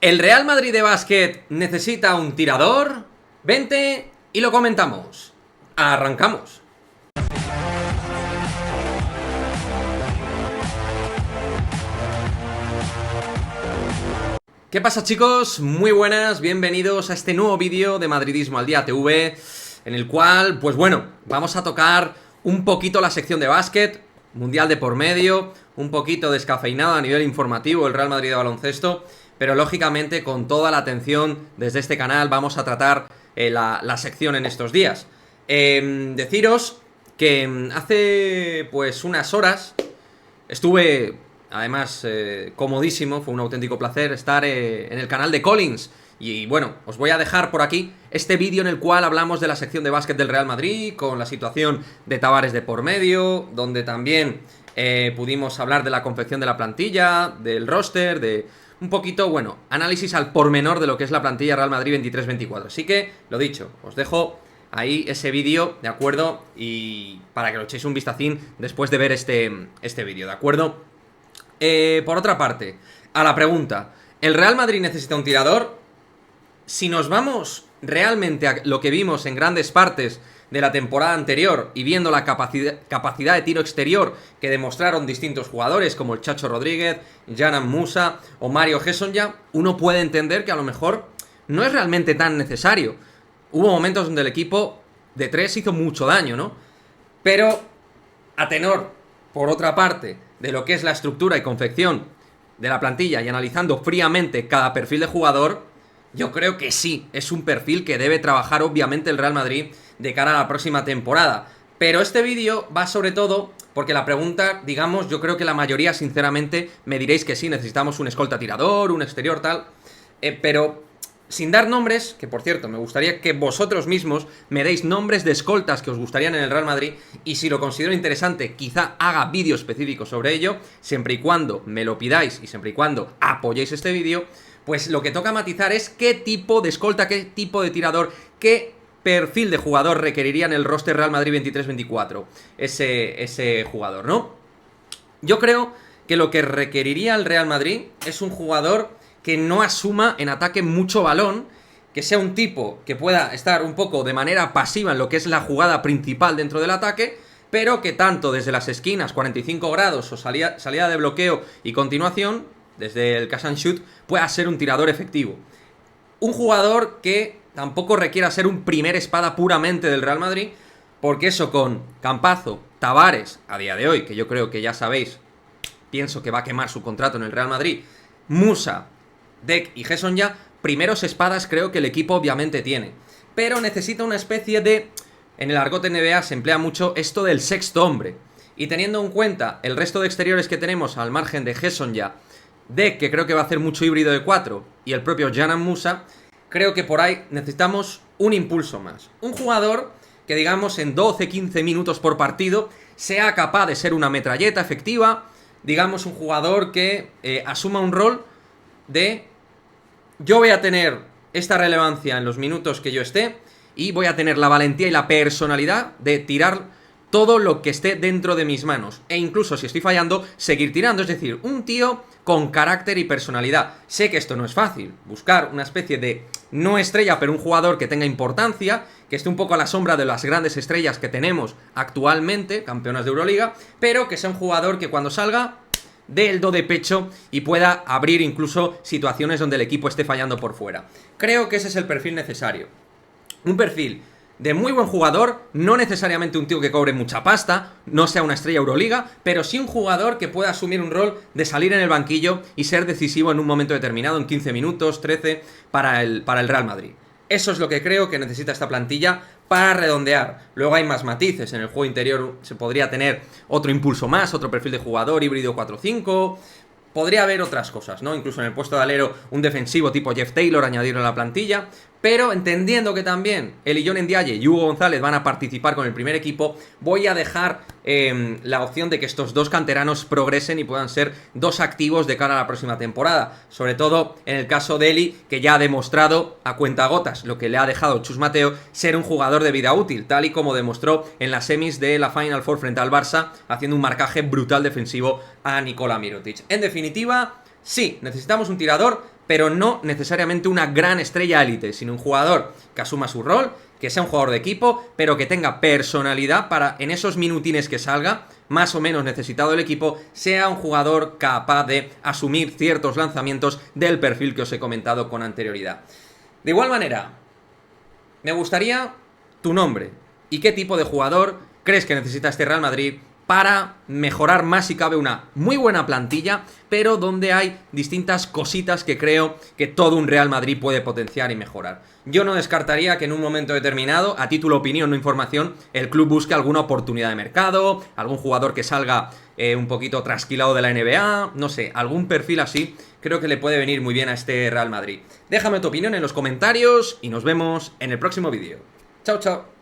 ¿El Real Madrid de básquet necesita un tirador? Vente y lo comentamos. Arrancamos. ¿Qué pasa, chicos? Muy buenas, bienvenidos a este nuevo vídeo de Madridismo al Día TV, en el cual, pues bueno, vamos a tocar un poquito la sección de básquet, mundial de por medio, un poquito descafeinado a nivel informativo el Real Madrid de baloncesto, pero lógicamente con toda la atención desde este canal vamos a tratar la sección en estos días. Deciros que hace pues unas horas estuve... Además, comodísimo, fue un auténtico placer estar en el canal de Collins. Y bueno, os voy a dejar por aquí este vídeo en el cual hablamos de la sección de básquet del Real Madrid, con la situación de Tavares de por medio, donde también pudimos hablar de la confección de la plantilla, del roster, de un poquito, bueno, análisis al pormenor de lo que es la plantilla Real Madrid 23-24. Así que, lo dicho, os dejo ahí ese vídeo, ¿de acuerdo? Y para que lo echéis un vistacín después de ver este vídeo, ¿de acuerdo? Por otra parte, a la pregunta, ¿el Real Madrid necesita un tirador? Si nos vamos realmente a lo que vimos en grandes partes de la temporada anterior y viendo la capacidad de tiro exterior que demostraron distintos jugadores como el Chacho Rodríguez, Dzanan Musa o Mario Hezonja, uno puede entender que a lo mejor no es realmente tan necesario. Hubo momentos donde el equipo de tres hizo mucho daño, ¿no? Pero a tenor, por otra parte, de lo que es la estructura y confección de la plantilla y analizando fríamente cada perfil de jugador, yo creo que sí, es un perfil que debe trabajar obviamente el Real Madrid de cara a la próxima temporada. Pero este vídeo va sobre todo porque la pregunta, digamos, yo creo que la mayoría sinceramente me diréis que sí, necesitamos un escolta tirador, un exterior tal, pero sin dar nombres, que por cierto, me gustaría que vosotros mismos me deis nombres de escoltas que os gustarían en el Real Madrid, y si lo considero interesante, quizá haga vídeo específico sobre ello, siempre y cuando me lo pidáis y siempre y cuando apoyéis este vídeo. Pues lo que toca matizar es qué tipo de escolta, qué tipo de tirador, qué perfil de jugador requeriría en el roster Real Madrid 23-24 ese jugador, ¿no? Yo creo que lo que requeriría el Real Madrid es un jugador que no asuma en ataque mucho balón, que sea un tipo que pueda estar un poco de manera pasiva en lo que es la jugada principal dentro del ataque, pero que tanto desde las esquinas, 45 grados o salida de bloqueo y continuación, desde el catch and shoot, pueda ser un tirador efectivo. Un jugador que tampoco requiera ser un primer espada puramente del Real Madrid, porque eso con Campazzo, Tavares, a día de hoy, que yo creo que ya sabéis, pienso que va a quemar su contrato en el Real Madrid, Musa, Dec y Hezonja, primeros espadas creo que el equipo obviamente tiene, pero necesita una especie de... En el argot NBA se emplea mucho esto del sexto hombre, y teniendo en cuenta el resto de exteriores que tenemos al margen de Hezonja, Dec, que creo que va a hacer mucho híbrido de 4, y el propio Dzanan Musa, creo que por ahí necesitamos un impulso más. Un jugador que, digamos, en 12-15 minutos por partido sea capaz de ser una metralleta efectiva, digamos, un jugador que asuma un rol de... Yo voy a tener esta relevancia en los minutos que yo esté y voy a tener la valentía y la personalidad de tirar todo lo que esté dentro de mis manos. E incluso si estoy fallando, seguir tirando. Es decir, un tío con carácter y personalidad. Sé que esto no es fácil. Buscar una especie de, no estrella, pero un jugador que tenga importancia, que esté un poco a la sombra de las grandes estrellas que tenemos actualmente, campeonas de Euroliga, pero que sea un jugador que cuando salga dé el do de pecho y pueda abrir incluso situaciones donde el equipo esté fallando por fuera. Creo que ese es el perfil necesario. Un perfil de muy buen jugador, no necesariamente un tío que cobre mucha pasta, no sea una estrella Euroliga, pero sí un jugador que pueda asumir un rol de salir en el banquillo y ser decisivo en un momento determinado, en 15 minutos, 13, para el Real Madrid. Eso es lo que creo que necesita esta plantilla para redondear. Luego hay más matices. En el juego interior se podría tener otro impulso más, otro perfil de jugador híbrido 4-5. Podría haber otras cosas, ¿no? Incluso en el puesto de alero un defensivo tipo Jeff Taylor añadirlo a la plantilla. Pero entendiendo que también Elijah Ndiaye y Hugo González van a participar con el primer equipo, voy a dejar la opción de que estos dos canteranos progresen y puedan ser dos activos de cara a la próxima temporada. Sobre todo en el caso de Eli, que ya ha demostrado a cuentagotas lo que le ha dejado Chus Mateo, ser un jugador de vida útil, tal y como demostró en las semis de la Final Four frente al Barça, haciendo un marcaje brutal defensivo a Nikola Mirotic. En definitiva, sí, necesitamos un tirador, pero no necesariamente una gran estrella élite, sino un jugador que asuma su rol, que sea un jugador de equipo, pero que tenga personalidad para en esos minutines que salga, más o menos necesitado el equipo, sea un jugador capaz de asumir ciertos lanzamientos del perfil que os he comentado con anterioridad. De igual manera, me gustaría tu nombre y qué tipo de jugador crees que necesita este Real Madrid para mejorar más si cabe una muy buena plantilla, pero donde hay distintas cositas que creo que todo un Real Madrid puede potenciar y mejorar. Yo no descartaría que en un momento determinado, a título opinión, no información, el club busque alguna oportunidad de mercado, algún jugador que salga un poquito trasquilado de la NBA, no sé, algún perfil así, creo que le puede venir muy bien a este Real Madrid. Déjame tu opinión en los comentarios y nos vemos en el próximo vídeo. Chao, chao.